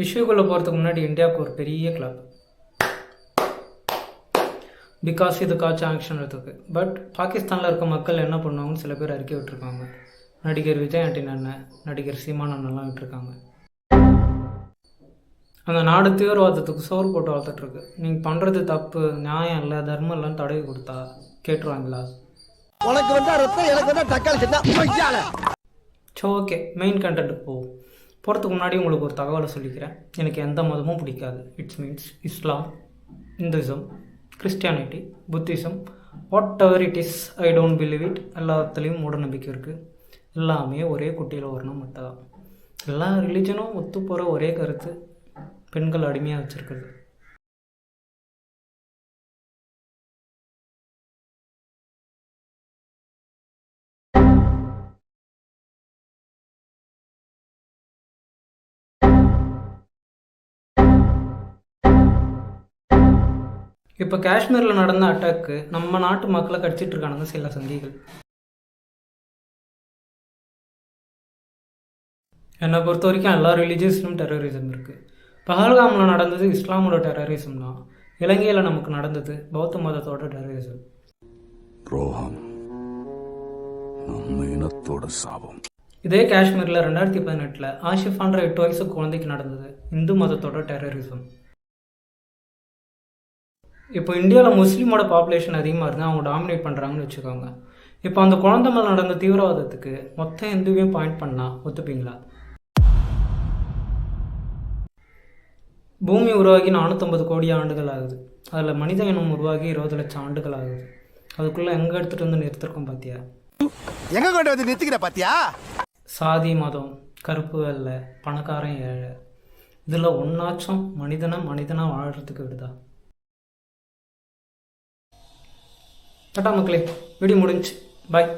இஷ்யூக்குள்ளே போகிறதுக்கு முன்னாடி இந்தியாவுக்கு ஒரு பெரிய கிளப், பிகாஸ் இதுக்காச்சும் ஆக்ஷன் எடுத்துக்கு. பட் பாகிஸ்தானில் இருக்க மக்கள் என்ன பண்ணுவாங்கன்னு சில பேர் அறிக்கை விட்டுருக்காங்க. நடிகர் விஜய் ஆண்டனி அண்ணன், நடிகர் சீமான் அண்ணன்லாம் விட்டுருக்காங்க. அந்த நாடு தீவிரவாதத்துக்கு சோறு போட்டு வளர்த்துட்ருக்கு. நீங்கள் பண்ணுறது தப்பு, நியாயம் இல்லை, தர்மம் இல்லைன்னு தடவி கொடுத்தா கேட்டுருவாங்களா? உனக்கு வந்தா ரத்தம், எனக்கு வந்தா தக்காளி சட்னா. ஸோ ஓகே, மெயின் கண்டென்ட்டுக்கு போகிறதுக்கு முன்னாடி உங்களுக்கு ஒரு தகவலை சொல்லிக்கிறேன். எனக்கு எந்த மதமும் பிடிக்காது. It's means Islam, Hinduism, Christianity, Buddhism, what ever it is, I don't believe it. எல்லாத்துலேயும் மூட நம்பிக்கை இருக்குது. எல்லாமே ஒரே குட்டியில் வரணும் மட்டும் தான். எல்லா ரிலீஜனும் ஒத்து போகிற ஒரே கருத்து, பெண்கள் அடிமையாக வச்சுருக்குது. இப்போ காஷ்மீரில் நடந்த அட்டாக்கு நம்ம நாட்டு மக்களை கடிச்சிட்டு இருக்கானுங்க சில சங்கிகள். என்னை பொறுத்த வரைக்கும் எல்லா ரிலீஜியஸ்லும் டெரரிசம் இருக்குது. பஹல்காமில் நடந்தது இஸ்லாமோட டெரரிசம் தான். இலங்கையில் நமக்கு நடந்தது பௌத்த மதத்தோட டெரரிசம். துரோகம் நம்ம இனத்தோட சாபம். இதே காஷ்மீரில் 2018 ஆஷிஃபான்ற 8 வயசு குழந்தைக்கு நடந்தது இந்து மதத்தோட டெரரிசம். இப்போ இந்தியாவில் முஸ்லீமோட பாப்புலேஷன் அதிகமாக இருந்தால் அவங்க டாமினேட் பண்ணுறாங்கன்னு வச்சுக்கோங்க. இப்போ அந்த குழந்தை மேலே நடந்த தீவிரவாதத்துக்கு மொத்தம் இந்துவையும் பாயிண்ட் பண்ணால் ஒத்துப்பீங்களா? பூமி உருவாகி 450 கோடி ஆண்டுகள் ஆகுது. அதில் மனித இனம் உருவாகி 20 லட்சம் ஆண்டுகள் ஆகுது. அதுக்குள்ளே எங்கே எடுத்துகிட்டு வந்து நிறுத்திருக்கோம் பார்த்தியா? எங்க கொண்டு வந்து நிறுத்திக்கிற பாத்தியா? சாதி, மதம், கருப்பு வெள்ளை, பணக்காரன் ஏழை, இதில் ஒன்றாச்சும் மனிதனாக வாழறதுக்கு விடுதா? டாடா மக்களே, வீடியோ முடிஞ்சு. பாய்.